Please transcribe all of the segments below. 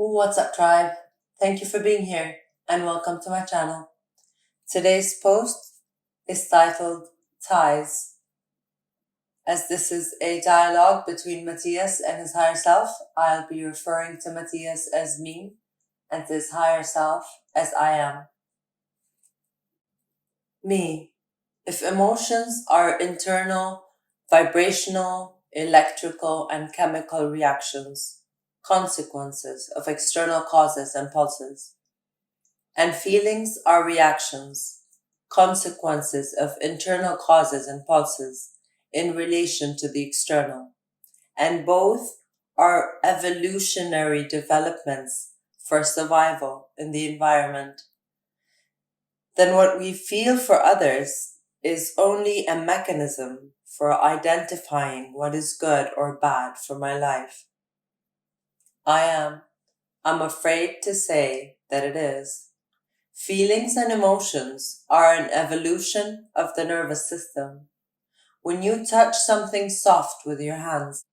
What's up, tribe? Thank you for being here and welcome to my channel. Today's post is titled Ties. As this is a dialogue between Matias and his higher self, I'll be referring to Matias as me and to his higher self as I am. Me. If emotions are internal, vibrational, electrical, and chemical reactions, consequences of external causes and pulses, and feelings are reactions, consequences of internal causes and pulses in relation to the external, and both are evolutionary developments for survival in the environment, then what we feel for others is only a mechanism for identifying what is good or bad for my life. I'm afraid to say that it is. Feelings and emotions are an evolution of the nervous system. When you touch something soft with your hands,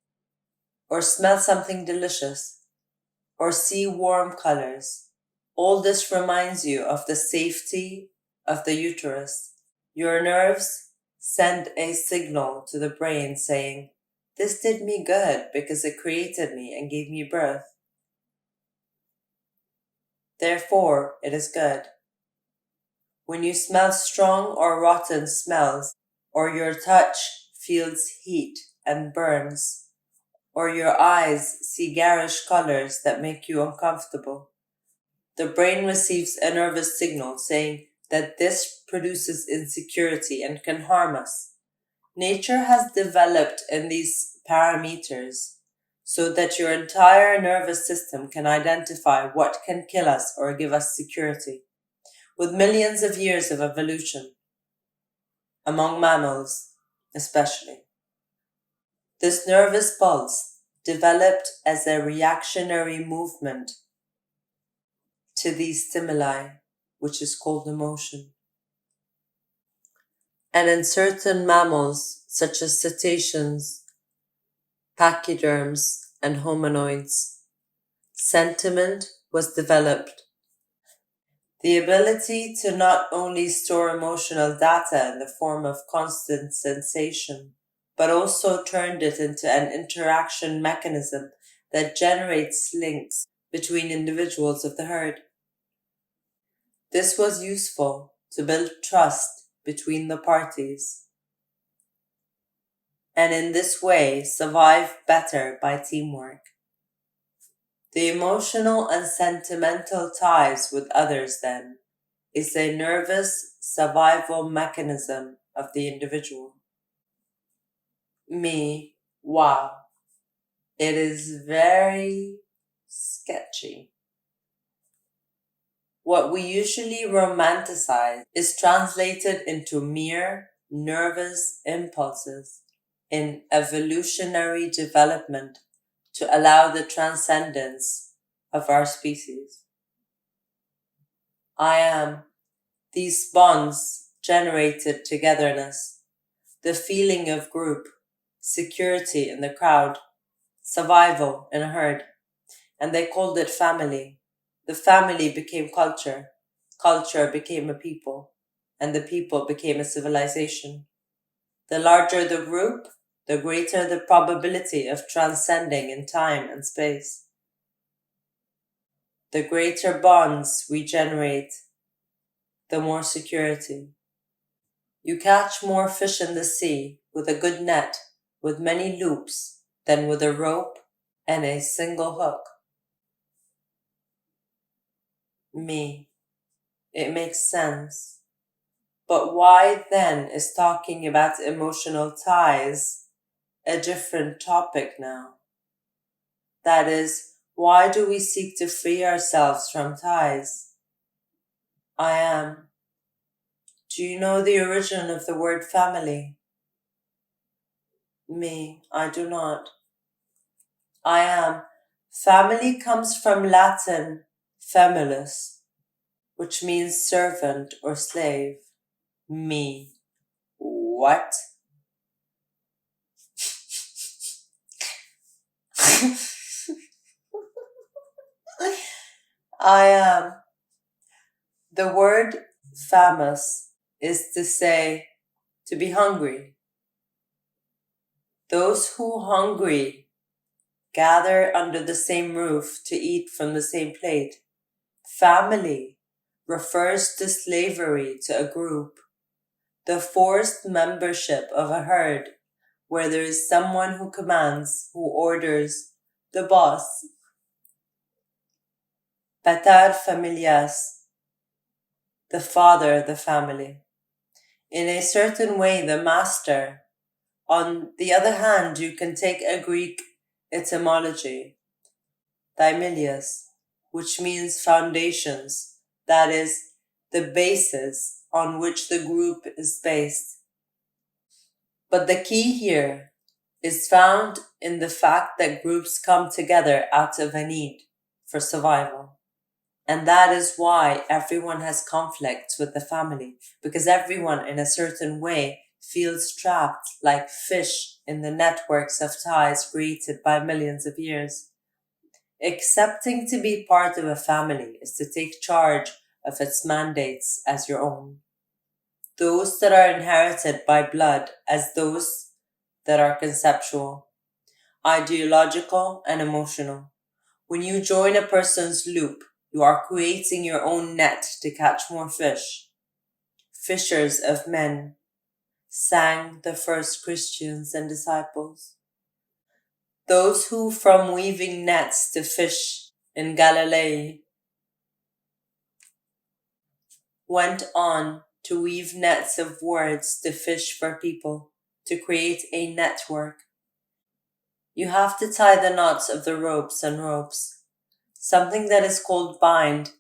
or smell something delicious, or see warm colors, all this reminds you of the safety of the uterus. Your nerves send a signal to the brain saying, "This did me good because it created me and gave me birth. Therefore, it is good." When you smell strong or rotten smells, or your touch feels heat and burns, or your eyes see garish colors that make you uncomfortable, the brain receives a nervous signal saying that this produces insecurity and can harm us. Nature has developed in these parameters so that your entire nervous system can identify what can kill us or give us security. With millions of years of evolution, among mammals especially. This nervous pulse developed as a reactionary movement to these stimuli, which is called emotion. And in certain mammals, such as cetaceans, pachyderms, and hominoids, sentiment was developed. The ability to not only store emotional data in the form of constant sensation, but also turned it into an interaction mechanism that generates links between individuals of the herd. This was useful to build trust between the parties, and in this way survive better by teamwork. The emotional and sentimental ties with others, then, is a nervous survival mechanism of the individual. Me, wow, it is very sketchy. What we usually romanticize is translated into mere nervous impulses in evolutionary development to allow the transcendence of our species. I am. These bonds generated togetherness, the feeling of group, security in the crowd, survival in a herd, and they called it family. The family became culture, culture became a people, and the people became a civilization. The larger the group, the greater the probability of transcending in time and space. The greater bonds we generate, the more security. You catch more fish in the sea with a good net with many loops than with a rope and a single hook. Me. It makes sense. But why then is talking about emotional ties a different topic now? That is, why do we seek to free ourselves from ties? I am. Do you know the origin of the word family? Me, I do not. I am. Family comes from Latin famulus, which means servant or slave. Me. What? I am. The word famous is to say to be hungry. Those who hungry gather under the same roof to eat from the same plate. Family refers to slavery to a group, the forced membership of a herd where there is someone who commands, who orders, the boss. Pater familias, the father of the family. In a certain way, the master. On the other hand, you can take a Greek etymology, thymilias, which means foundations, that is, the basis on which the group is based. But the key here is found in the fact that groups come together out of a need for survival. And that is why everyone has conflicts with the family, because everyone in a certain way feels trapped like fish in the networks of ties created by millions of years. Accepting to be part of a family is to take charge of its mandates as your own. Those that are inherited by blood as those that are conceptual, ideological, and emotional. When you join a person's loop, you are creating your own net to catch more fish. Fishers of men, sang the first Christians and disciples. Those who from weaving nets to fish in Galilee went on to weave nets of words to fish for people, to create a network. You have to tie the knots of the ropes and ropes, something that is called bind.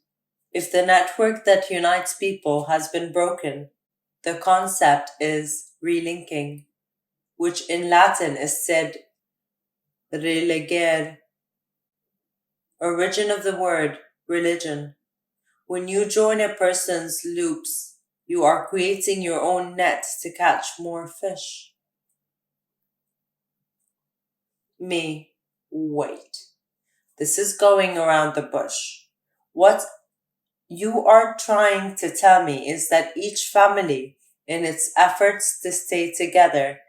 If the network that unites people has been broken, the concept is relinking, which in Latin is said religere, origin of the word religion. When you join a person's loops, you are creating your own net to catch more fish. Me, wait. This is going around the bush. What you are trying to tell me is that each family, in its efforts to stay together,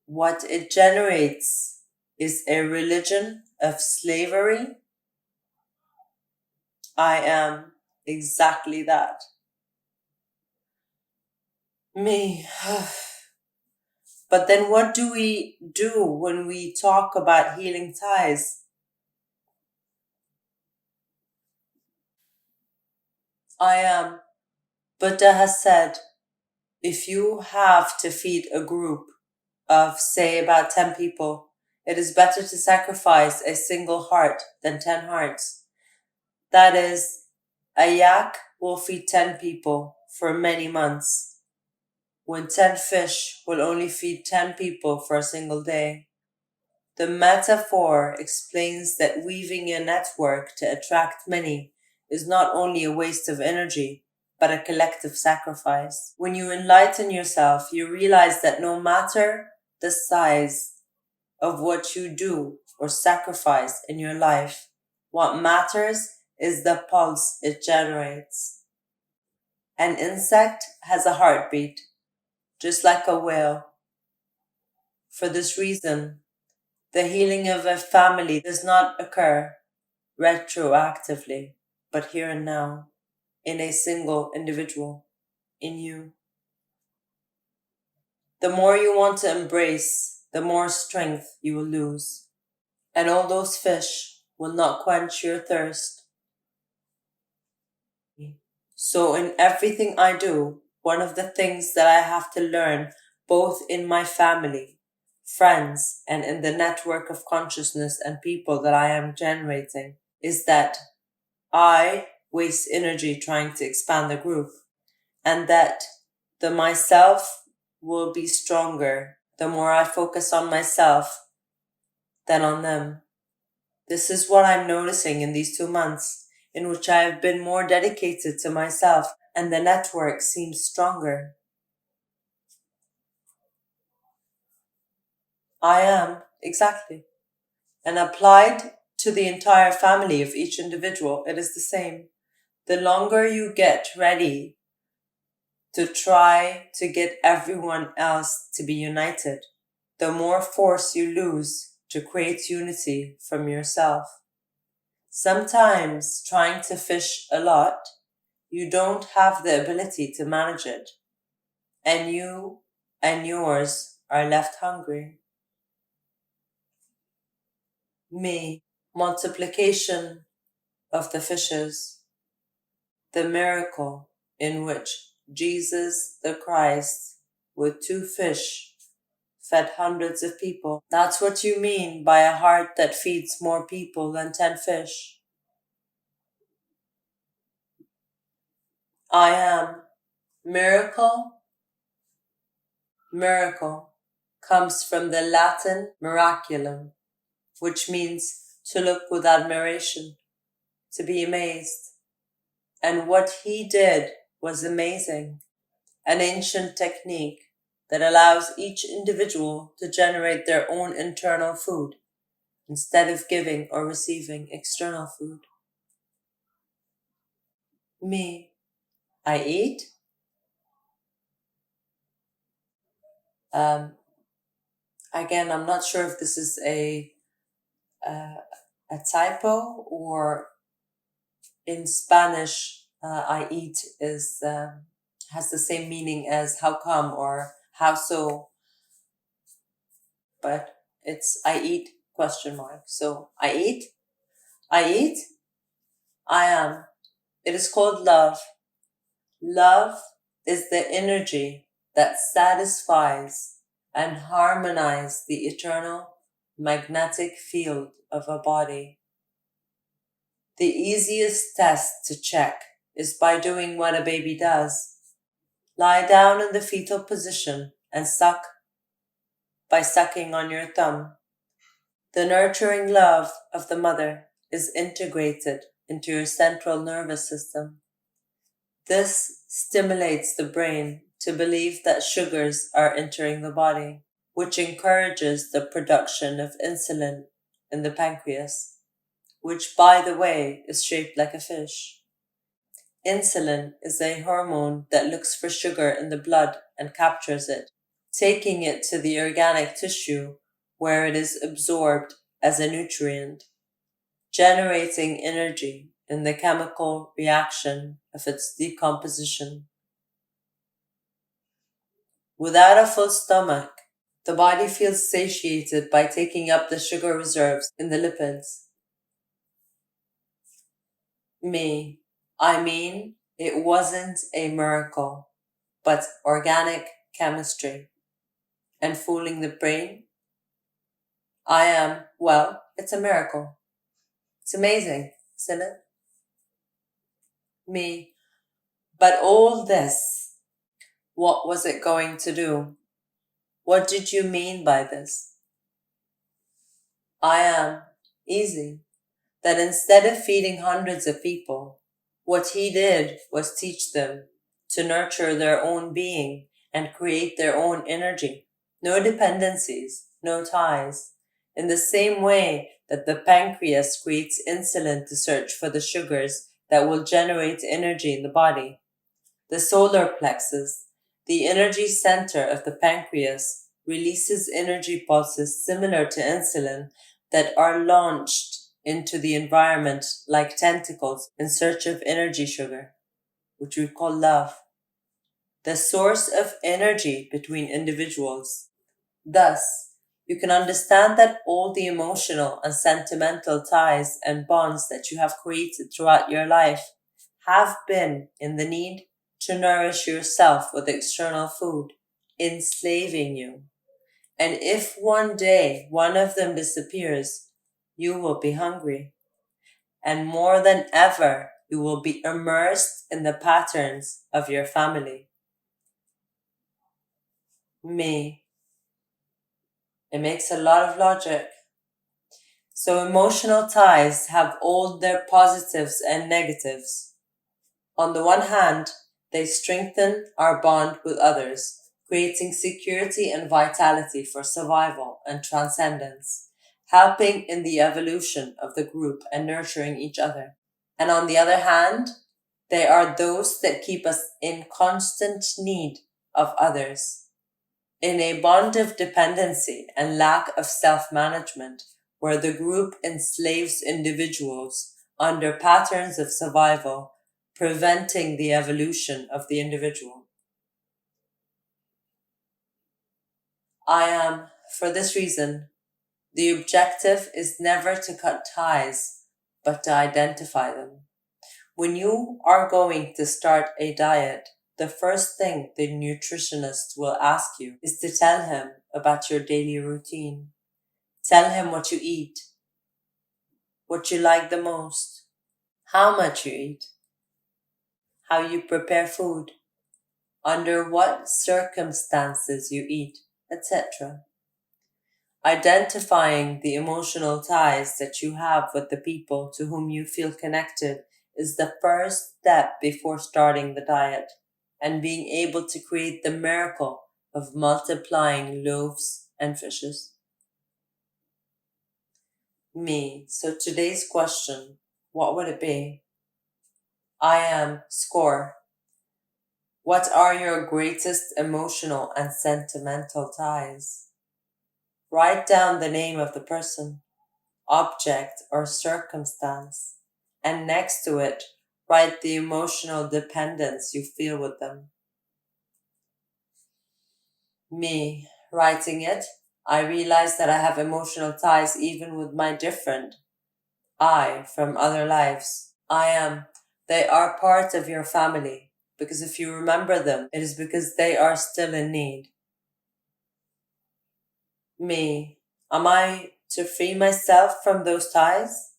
what it generates is a religion of slavery? I am exactly that. Me. But then what do we do when we talk about healing ties? I am. Buddha has said, if you have to feed a group of, say, about 10 people, it is better to sacrifice a single heart than 10 hearts. That is, a yak will feed 10 people for many months, when 10 fish will only feed 10 people for a single day. The metaphor explains that weaving a network to attract many is not only a waste of energy, but a collective sacrifice. When you enlighten yourself, you realize that no matter the size of what you do or sacrifice in your life, what matters is the pulse it generates. An insect has a heartbeat, just like a whale. For this reason, the healing of a family does not occur retroactively, but here and now, in a single individual, in you. The more you want to embrace, the more strength you will lose. And all those fish will not quench your thirst. So in everything I do, one of the things that I have to learn, both in my family, friends, and in the network of consciousness and people that I am generating, is that I waste energy trying to expand the group, and that the myself will be stronger the more I focus on myself than on them. This is what I'm noticing in these 2 months, in which I have been more dedicated to myself, and the network seems stronger. I am, exactly. And applied To the entire family of each individual, it is the same. The longer you get ready to try to get everyone else to be united, the more force you lose to create unity from yourself. Sometimes trying to fish a lot, you don't have the ability to manage it, and you and yours are left hungry. Me, multiplication of the fishes, the miracle in which Jesus the Christ, with 2 fish, fed hundreds of people. That's what you mean by a heart that feeds more people than 10 fish. I am. Miracle, miracle comes from the Latin miraculum, which means to look with admiration, to be amazed. And what he did was amazing. An ancient technique that allows each individual to generate their own internal food instead of giving or receiving external food. Me, I eat. Um, Again, I'm not sure if this is uh, a typo, or in Spanish, I eat is has the same meaning as how come or how so, but it's I eat question mark. So I eat, I eat, I am. It is called love. Love is the energy that satisfies and harmonizes the eternal magnetic field of a body. The easiest test to check is by doing what a baby does. Lie down in the fetal position and suck by sucking on your thumb. The nurturing love of the mother is integrated into your central nervous system. This stimulates the brain to believe that sugars are entering the body, which encourages the production of insulin in the pancreas, which, by the way, is shaped like a fish. Insulin is a hormone that looks for sugar in the blood and captures it, taking it to the organic tissue where it is absorbed as a nutrient, generating energy in the chemical reaction of its decomposition. Without a full stomach, the body feels satiated by taking up the sugar reserves in the lipids. Me, I mean, it wasn't a miracle, but organic chemistry. And fooling the brain, I am, well, it's a miracle. It's amazing, isn't it? Me, but all this, what was it going to do? What did you mean by this? I am, easy. That instead of feeding hundreds of people, what he did was teach them to nurture their own being and create their own energy. No dependencies, no ties. In the same way that the pancreas creates insulin to search for the sugars that will generate energy in the body. The solar plexus, the energy center of the pancreas, releases energy pulses similar to insulin that are launched into the environment like tentacles in search of energy sugar, which we call love, the source of energy between individuals. Thus, you can understand that all the emotional and sentimental ties and bonds that you have created throughout your life have been in the need to nourish yourself with external food, enslaving you. And if one day one of them disappears, you will be hungry. And more than ever, you will be immersed in the patterns of your family. Me. It makes a lot of logic. So emotional ties have all their positives and negatives. On the one hand, they strengthen our bond with others, creating security and vitality for survival and transcendence. helping in the evolution of the group and nurturing each other. And on the other hand, they are those that keep us in constant need of others, in a bond of dependency and lack of self management, where the group enslaves individuals under patterns of survival, preventing the evolution of the individual. I am, for this reason, the objective is never to cut ties, but to identify them. When you are going to start a diet, the first thing the nutritionist will ask you is to tell him about your daily routine. Tell him what you eat, what you like the most, how much you eat, how you prepare food, under what circumstances you eat, etc. Identifying the emotional ties that you have with the people to whom you feel connected is the first step before starting the diet and being able to create the miracle of multiplying loaves and fishes. Me. So today's question, what would it be? I am score. What are your greatest emotional and sentimental ties? Write down the name of the person, object, or circumstance, and next to it, write the emotional dependence you feel with them. Me, writing it, I realize that I have emotional ties even with my different I from other lives. I am. They are part of your family, because if you remember them, it is because they are still in need. Me, am I to free myself from those ties?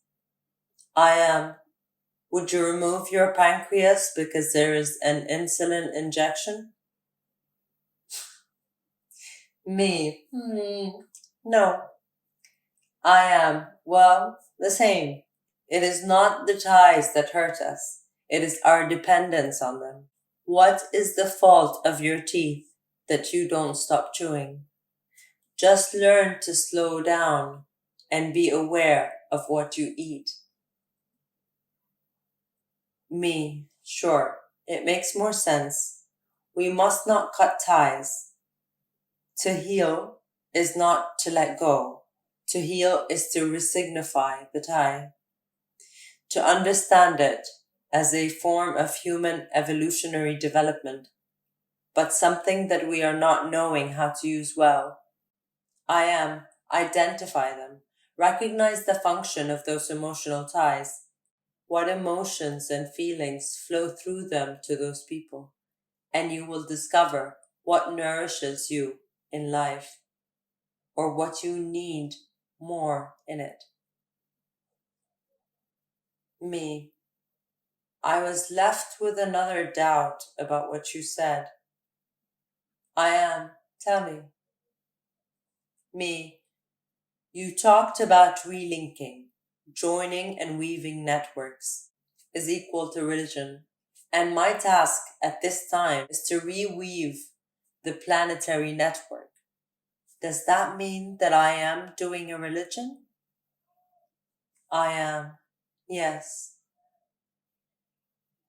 I am. Would you remove your pancreas because there is an insulin injection? Me. No. I am. Well, the same. It is not the ties that hurt us. It is our dependence on them. What is the fault of your teeth that you don't stop chewing? Just learn to slow down and be aware of what you eat. Me. Sure. It makes more sense. We must not cut ties. To heal is not to let go. To heal is to resignify the tie. To understand it as a form of human evolutionary development, but something that we are not knowing how to use well. I am. Identify them. Recognize the function of those emotional ties. What emotions and feelings flow through them to those people, and you will discover what nourishes you in life or what you need more in it. Me. I was left with another doubt about what you said. I am. Tell me. Me. You talked about relinking, joining and weaving networks is equal to religion. And my task at this time is to reweave the planetary network. Does that mean that I am doing a religion? I am. Yes.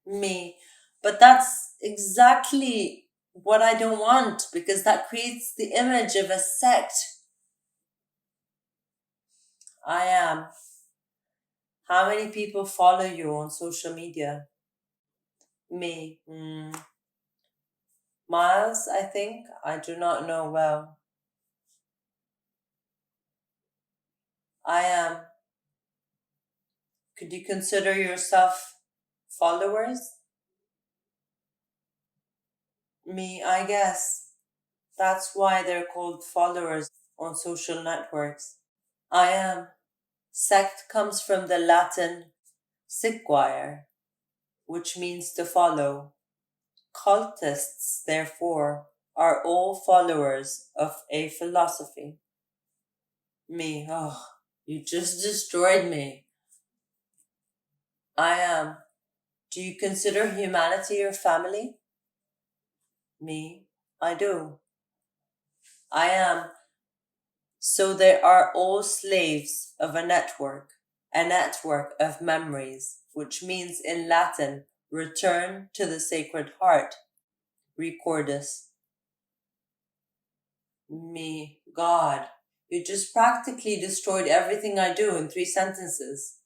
Me. But that's exactly what I don't want because that creates the image of a sect. I am. How many people follow you on social media? Me. Miles, I think. I do not know well. I am. Could you consider yourself followers? Me, I guess. That's why they're called followers on social networks. I am. Sect comes from the Latin seguire, which means to follow. Cultists, therefore, are all followers of a philosophy. Me, oh, you just destroyed me. I am. Do you consider humanity your family? Me, I do. I am. So they are all slaves of a network of memories, which means in Latin, return to the Sacred Heart, recordus. Me, God, you just practically destroyed everything I do in 3 sentences.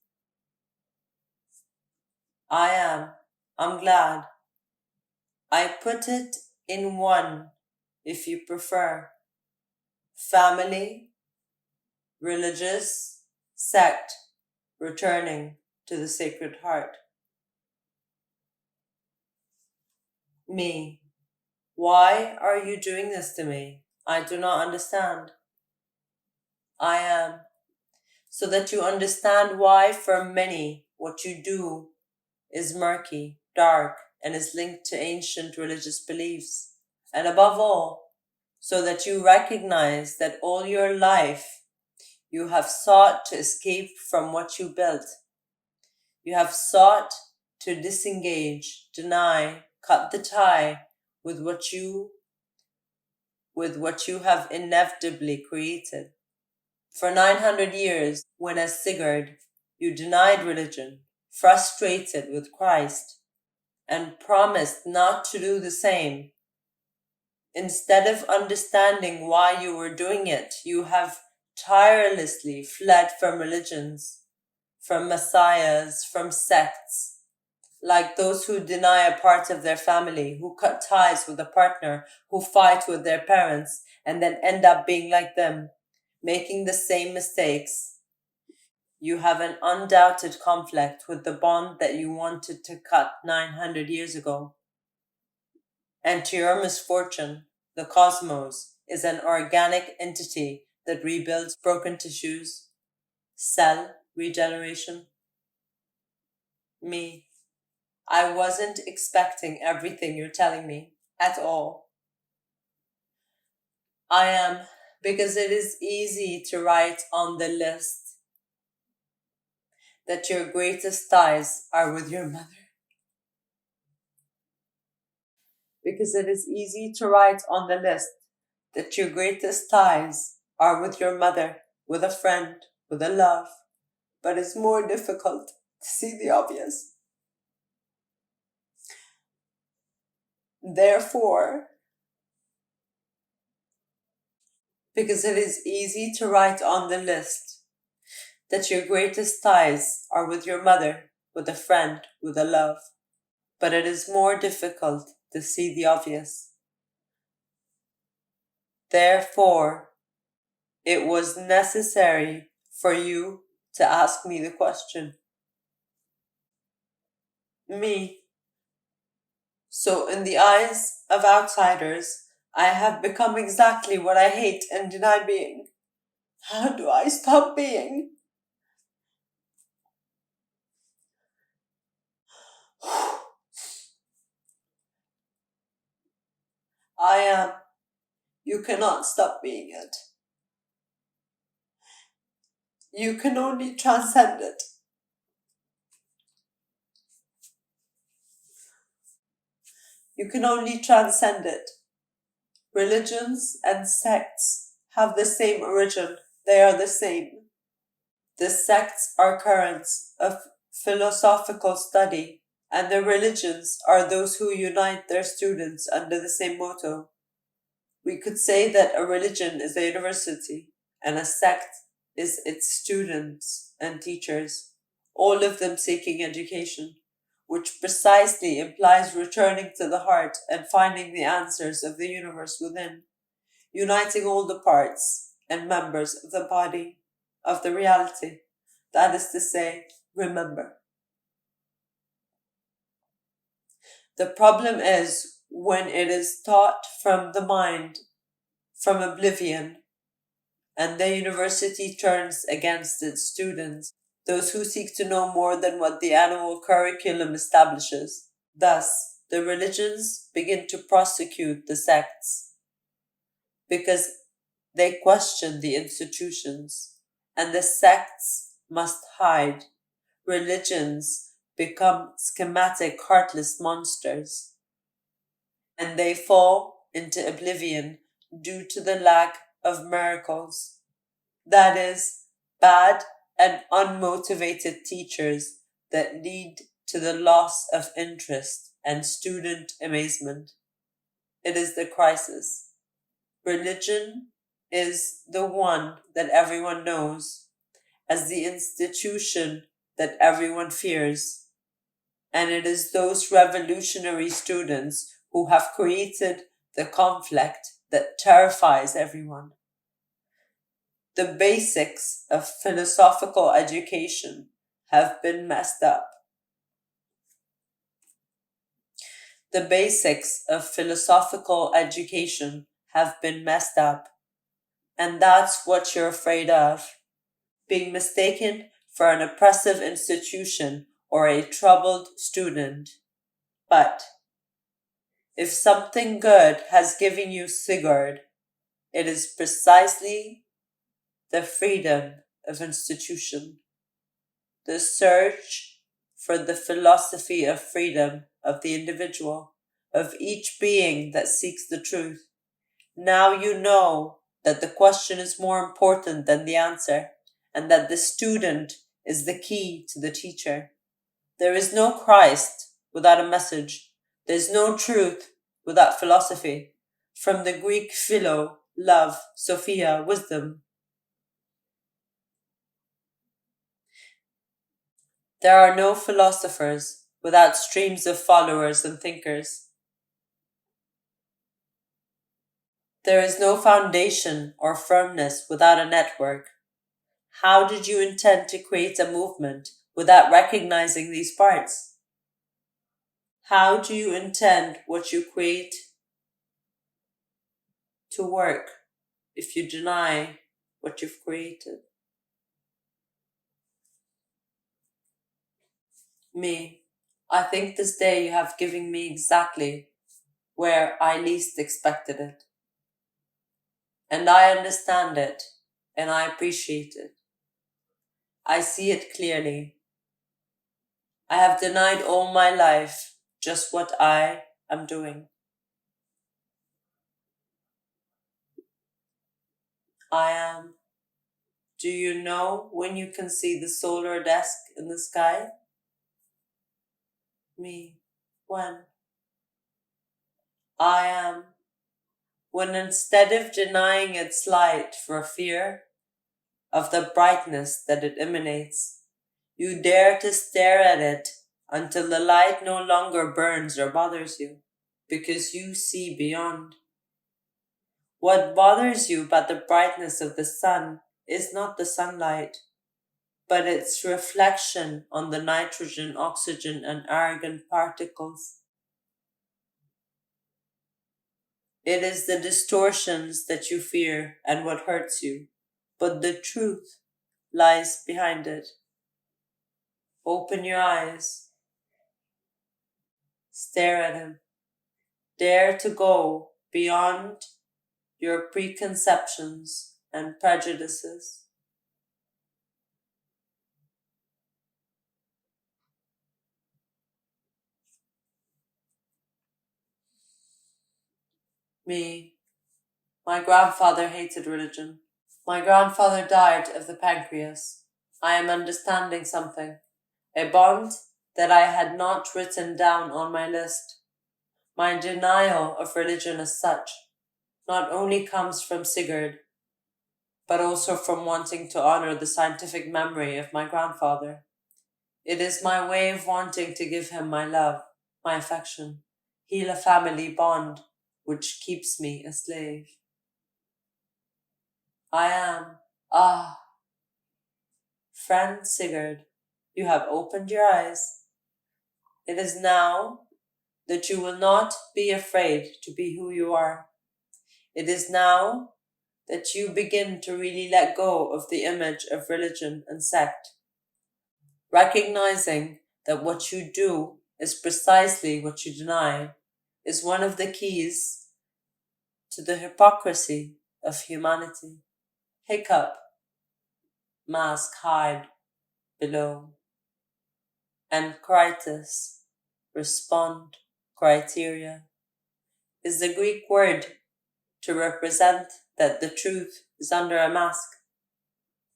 I am. I'm glad. I put it in one, if you prefer. Family, religious, sect, returning to the Sacred Heart. Me. Why are you doing this to me? I do not understand. I am. So that you understand why, for many, what you do is murky, dark, and is linked to ancient religious beliefs. And above all, so that you recognize that all your life you have sought to escape from what you built. You have sought to disengage, deny, cut the tie with what you have inevitably created. For 900 years, when as Sigurd, you denied religion, frustrated with Christ, and promised not to do the same. Instead of understanding why you were doing it, you have tirelessly fled from religions, from messiahs, from sects, like those who deny a part of their family, who cut ties with a partner, who fight with their parents, and then end up being like them, making the same mistakes. You have an undoubted conflict with the bond that you wanted to cut 900 years ago. And to your misfortune, the cosmos is an organic entity that rebuilds broken tissues, cell regeneration. Me. I wasn't expecting everything you're telling me at all. I am, because it is easy to write on the list that your greatest ties are with your mother. Because it is easy to write on the list that your greatest ties are with your mother, with a friend, with a love, but it's more difficult to see the obvious. Therefore, because it is easy to write on the list that your greatest ties are with your mother, with a friend, with a love, but it is more difficult to see the obvious. Therefore, it was necessary for you to ask me the question. Me. So, in the eyes of outsiders, I have become exactly what I hate and deny being. How do I stop being? I am. You cannot stop being it. You can only transcend it. You can only transcend it. Religions and sects have the same origin. They are the same. The sects are currents of philosophical study, and the religions are those who unite their students under the same motto. We could say that a religion is a university, and a sect is its students and teachers, all of them seeking education, which precisely implies returning to the heart and finding the answers of the universe within, uniting all the parts and members of the body, of the reality. That is to say, remember. The problem is when it is taught from the mind, from oblivion, and the university turns against its students, those who seek to know more than what the annual curriculum establishes. Thus, the religions begin to prosecute the sects because they question the institutions, and the sects must hide. Religions become schematic, heartless monsters, and they fall into oblivion due to the lack of miracles. That is, bad and unmotivated teachers that lead to the loss of interest and student amazement. It is the crisis. Religion is the one that everyone knows as the institution that everyone fears. And it is those revolutionary students who have created the conflict that terrifies everyone. The basics of philosophical education have been messed up. The basics of philosophical education have been messed up. And that's what you're afraid of. Being mistaken for an oppressive institution or a troubled student. But if something good has given you Sigurd, it is precisely the freedom of institution, the search for the philosophy of freedom of the individual, of each being that seeks the truth. Now you know that the question is more important than the answer, and that the student is the key to the teacher. There is no Christ without a message. There is no truth without philosophy. From the Greek philo, love, Sophia, wisdom. There are no philosophers without streams of followers and thinkers. There is no foundation or firmness without a network. How did you intend to create a movement without recognizing these parts? How do you intend what you create to work if you deny what you've created? Me, I think this day you have given me exactly where I least expected it. And I understand it, and I appreciate it. I see it clearly. I have denied all my life just what I am doing. I am. Do you know when you can see the solar disk in the sky? Me. When? I am. When instead of denying its light for fear of the brightness that it emanates, you dare to stare at it until the light no longer burns or bothers you, because you see beyond. What bothers you about the brightness of the sun is not the sunlight, but its reflection on the nitrogen, oxygen, and argon particles. It is the distortions that you fear and what hurts you, but the truth lies behind it. Open your eyes. Stare at him. Dare to go beyond your preconceptions and prejudices. Me. My grandfather hated religion. My grandfather died of the pancreas. I am understanding something. A bond that I had not written down on my list. My denial of religion as such not only comes from Sigurd, but also from wanting to honor the scientific memory of my grandfather. It is my way of wanting to give him my love, my affection, heal a family bond which keeps me a slave. I am, ah, friend Sigurd, you have opened your eyes. It is now that you will not be afraid to be who you are. It is now that you begin to really let go of the image of religion and sect, recognizing that what you do is precisely what you deny, is one of the keys to the hypocrisy of humanity. Hiccup, mask, hide, below. And crisis, respond, criteria, is the Greek word to represent that the truth is under a mask.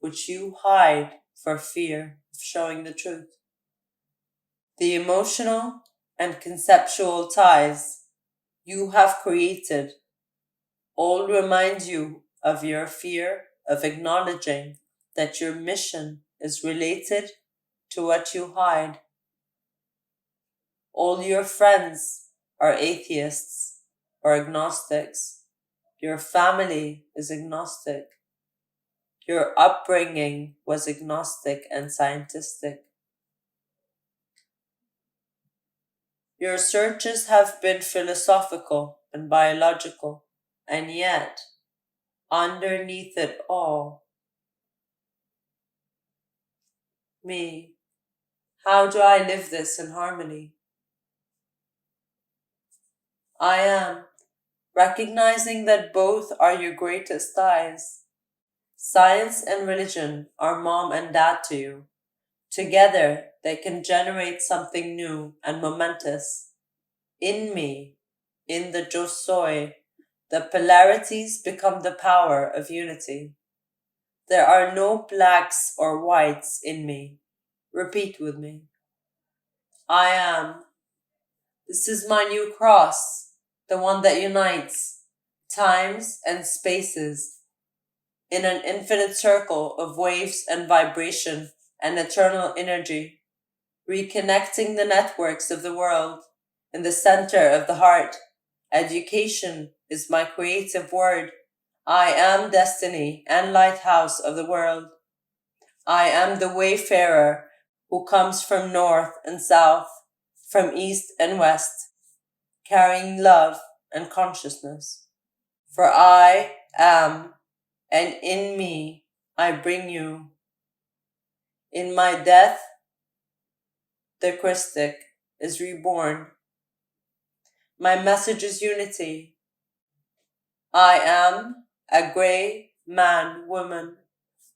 which you hide for fear of showing the truth. The emotional and conceptual ties you have created all remind you of your fear of acknowledging that your mission is related to what you hide. All your friends are atheists or agnostics. Your family is agnostic. Your upbringing was agnostic and scientific. Your searches have been philosophical and biological, and yet, underneath it all, me, how do I live this in harmony? I am recognizing that both are your greatest ties. Science and religion are mom and dad to you. Together, they can generate something new and momentous. In me, in the Yosoy, the polarities become the power of unity. There are no blacks or whites in me. Repeat with me. I am. This is my new cross, the one that unites times and spaces in an infinite circle of waves and vibration and eternal energy, reconnecting the networks of the world in the center of the heart. Education is my creative word. I am destiny and lighthouse of the world. I am the wayfarer who comes from north and south, from east and west, carrying love and consciousness. For I am, and in me I bring you. In my death, the Christic is reborn. My message is unity. I am a gray man, woman.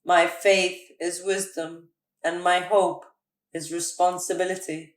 My faith is wisdom, and my hope is responsibility.